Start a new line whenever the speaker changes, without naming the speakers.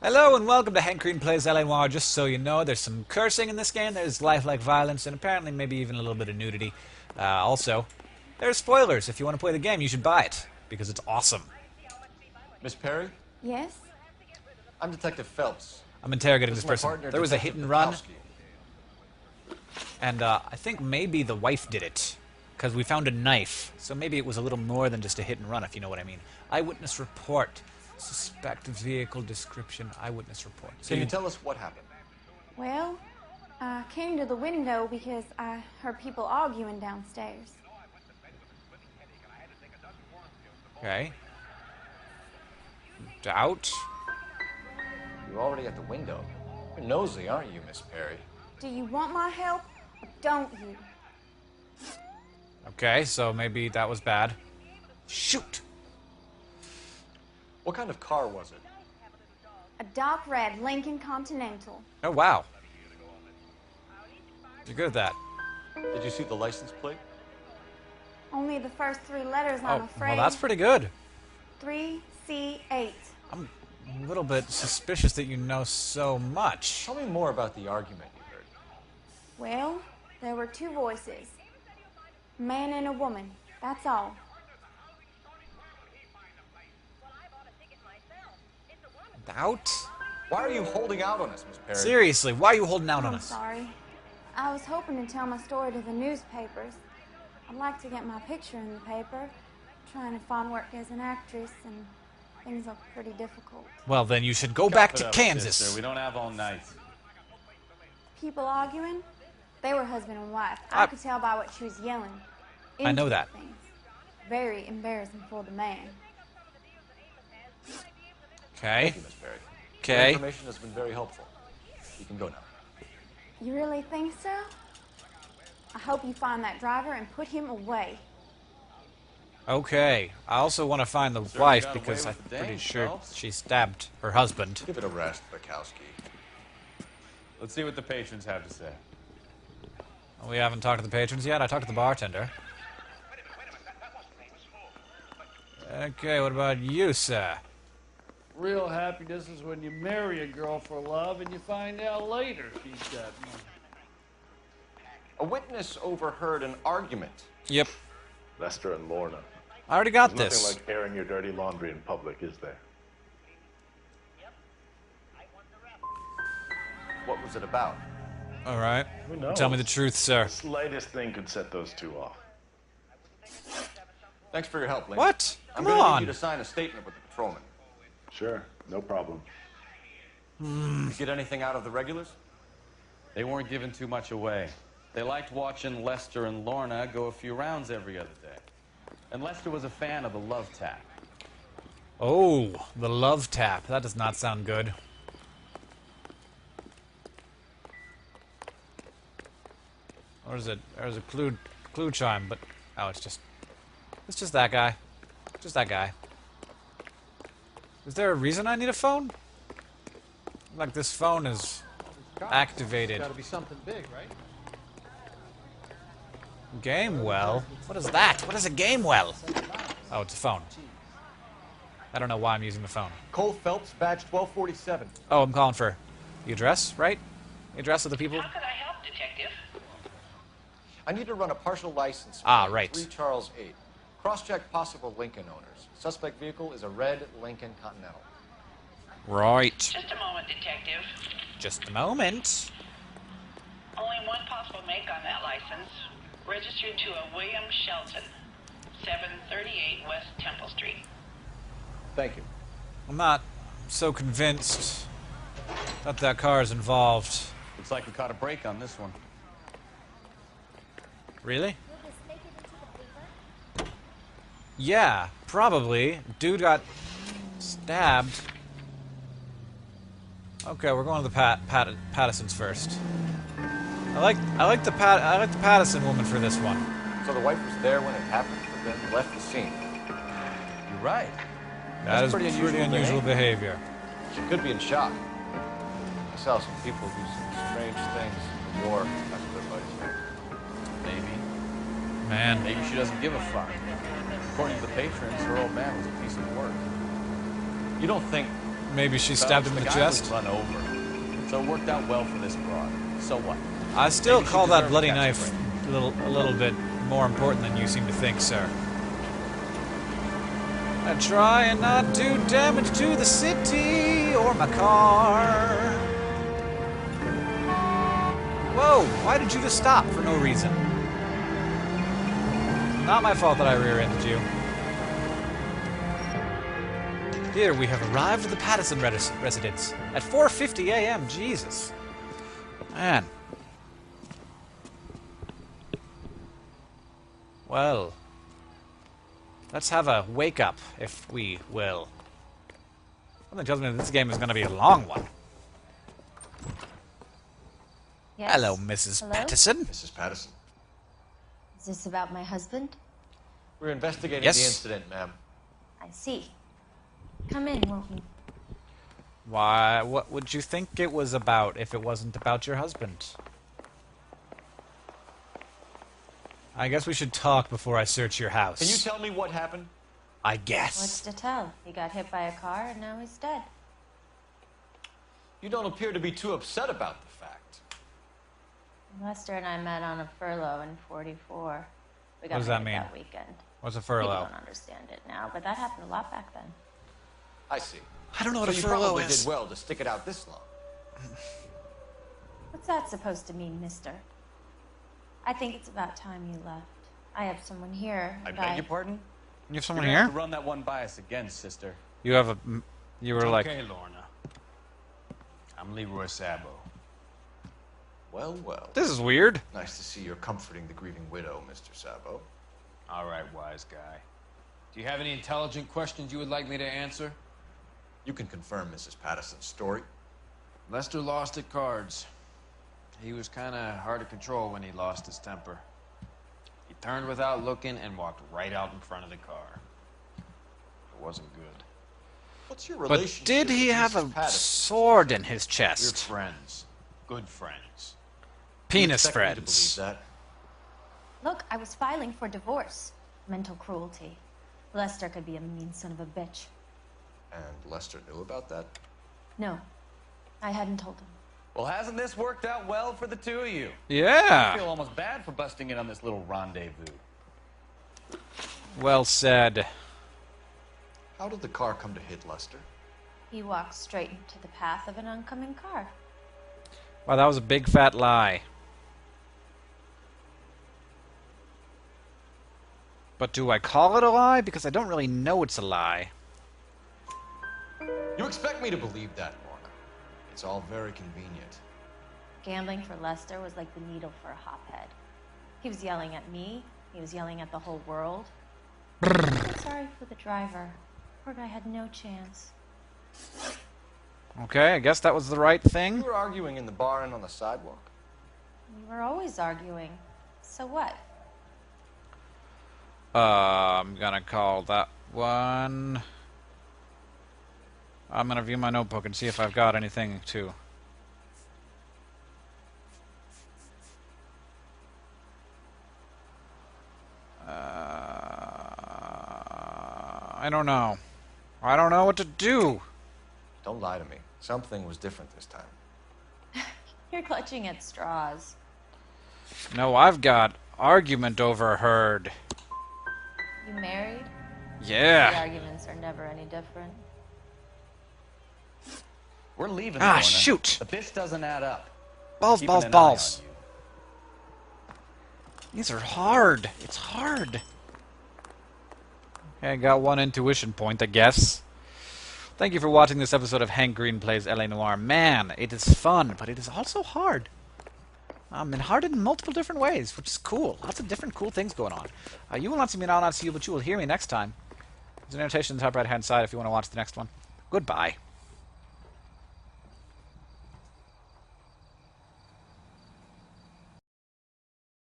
Hello and welcome to Hank Green Plays Noire. Just so you know, there's some cursing in this game, there's lifelike violence, and apparently maybe even a little bit of nudity. Also, there's spoilers. If you want to play the game, you should buy it, because it's awesome.
Miss Perry?
Yes?
I'm Detective Phelps.
I'm interrogating
This
this
is my
person.
partner,
There was a hit
Detective
and run,
Pattison.
and I think maybe the wife did it, because we found a knife. So maybe it was a little more than just a hit and run, if you know what I mean. Eyewitness report. Suspect vehicle description. Eyewitness report. So
Can you tell us what happened?
Well, I came to the window because I heard people arguing downstairs.
Okay. Doubt.
You're already at the window. You're nosy, aren't you, Miss Perry?
Do you want my help or don't you?
Okay, so maybe that was bad. Shoot!
What kind of car was it?
A dark red Lincoln Continental.
Oh, wow. You're good at that.
Did you see the license plate?
Only the first three letters, I'm afraid.
Well, that's pretty good.
3C8.
I'm a little bit suspicious that you know so much.
Tell me more about the argument you heard.
Well, there were two voices. A man and a woman. That's all.
Doubt?
Why are you holding out on us, Miss Perry?
Seriously, why are you holding out on
I'm
us?
sorry. I was hoping to tell my story to the newspapers. I'd like to get my picture in the paper. Trying to find work as an actress, and things are pretty difficult.
Well, then you should go back to
Up,
Kansas.
sister. We don't have all night.
People arguing? They were husband and wife. I could tell by what she was yelling.
I know
Into
that.
things. Very embarrassing for the man.
Okay.
Thank you, Miss Perry. Your
Okay.
information has been very helpful. You can go now.
You really think so? I hope you find that driver and put him away.
Okay. I also want to find the
Sir,
wife
you got away
because I'm
with the
pretty
dame,
sure
Phelps?
she stabbed her husband.
Give it a rest, Bukowski.
Let's see what the patrons have to say.
We haven't talked to the patrons yet. I talked to the bartender. Okay, what about you, sir?
Real happiness is when you marry a girl for love and you find out later she's got money.
A witness overheard an argument.
Yep.
Lester and Lorna.
I already got
There's
this.
nothing like airing your dirty laundry in public, is there?
What was it about?
All right.
Who knows?
Tell me the truth, sir.
The slightest thing could set those two off.
Thanks for your help, Lincoln.
What?
I'm
Come
going to need
on.
you to sign a statement with the patrolman.
Sure, no problem.
You get anything out of the regulars?
They weren't giving too much away. They liked watching Lester and Lorna go a few rounds every other day. And Lester was a fan of the love tap.
Oh, the love tap. That does not sound good. Or is it? There's a clue chime, but oh, it's just that guy. Just that guy. Is there a reason I need a phone? Like this phone is activated.
Got to be something big, right?
Game well? What is that? What is a game well? Oh, it's a phone. I don't know why I'm using the phone.
Cole Phelps, badge 1247.
Oh, I'm calling for the address, right? The address of the people?
How could I help, Detective?
I need to run a partial license.
Ah,
plate,
right.
3 Charles 8. Cross-check possible Lincoln owners. Suspect vehicle is a red Lincoln Continental.
Right.
Just a moment, Detective.
Just a moment.
Only one possible make on that license. Registered to a William Shelton, 738 West Temple Street.
Thank you.
I'm not so convinced that that car is involved.
Looks like we caught a break on this one.
Really? Yeah, probably. Dude got stabbed. Okay, we're going to the Pattisons first. I like the Pattison woman for this one.
So the wife was there when it happened, but then left the scene.
You're right.
That is
pretty
pretty unusual behavior.
She could be in shock. I saw some people do some strange things in the war. That's what everybody's saying.
Maybe.
Man.
Maybe she doesn't give a fuck. According to the patrons, her old man was a piece of work.
You don't think
Maybe she
So,
stabbed him in the
guy
chest.
was run over. So it worked out well for this broad. So what?
I still
Maybe she
call that
deserved
bloody
a catch
knife
break.
a little bit more important than you seem to think, sir. I try and not do damage to the city or my car. Whoa, why did you just stop for no reason? Not my fault that I rear-ended you. Here we have arrived at the Pattison residence at 4:50 a.m. Jesus. Man. Well, let's have a wake-up, if we will. Something tells me that this game is going to be a long one.
Yes.
Hello, Mrs.
Hello?
Pattison.
Mrs. Pattison.
Is this about my husband?
We're investigating
Yes.
the incident, ma'am.
I see. Come in, won't you?
Why, what would you think it was about if it wasn't about your husband? I guess we should talk before I search your house.
Can you tell me what happened?
I
What's
guess.
to tell? He got hit by a car and now he's dead.
You don't appear to be too upset about the fact.
Lester and I met on a furlough in 44. We got
What does that
married
mean?
that weekend.
What's a
People
furlough?
don't understand it now, but that happened a lot back then.
I see.
I don't know what
So
a
you
furlough
probably
is.
did well to stick it out this long.
What's that supposed to mean, mister? I think it's about time you left. I have someone here.
I
and
beg your pardon?
You have
You're
someone
gonna have
here?
to run that one by us again, sister.
You have a... You were like...
Okay, Lorna. I'm Leroy Sabo.
Well, well.
This is weird.
Nice to see you're comforting the grieving widow, Mr. Sabo.
All right, wise guy. Do you have any intelligent questions you would like me to answer?
You can confirm Mrs. Pattison's story.
Lester lost at cards. He was kind of hard to control when he lost his temper. He turned without looking and walked right out in front of the car. It wasn't good.
What's your
But
relationship
did he
with
have
Mrs.
a
Pattison?
sword in his
We're
chest?
friends. Good friends.
You
Penis
expect me to
friends.
believe that?
Look, I was filing for divorce. Mental cruelty. Lester could be a mean son of a bitch.
And Lester knew about that?
No, I hadn't told him.
Well, hasn't this worked out well for the two of you? I
Yeah.
feel almost bad for busting in on this little rendezvous.
Well said.
How did the car come to hit Lester?
He walked straight into the path of an oncoming car.
Wow, that was a big fat lie. But do I call it a lie? Because I don't really know it's a lie.
You expect me to believe that, Lorna. It's all very convenient.
Gambling for Lester was like the needle for a hophead. He was yelling at me. He was yelling at the whole world. I'm sorry for the driver. Poor guy had no chance.
Okay, I guess that was the right
You
thing.
were arguing in the bar and on the sidewalk.
We were always arguing. So what?
I'm gonna call that one. I'm gonna view my notebook and see if I've got anything to. I don't know. I don't know what to do.
Don't lie to me. Something was different this time.
You're clutching at straws.
No, I've got argument overheard.
You married? The
Yeah.
arguments are never any different.
We're leaving,
Ah,
Lorna,
shoot.
But this doesn't add up.
Balls,
Keeping
balls,
an eye
balls.
on you.
These are hard. It's hard. Okay, I got one intuition point, I guess. Thank you for watching this episode of Hank Green Plays L.A. Noire. Man, it is fun, but it is also hard. And hard in multiple different ways, which is cool. Lots of different cool things going on. You will not see me now, not see you, but you will hear me next time. There's an annotation in the top right-hand side if you want to watch the next one. Goodbye.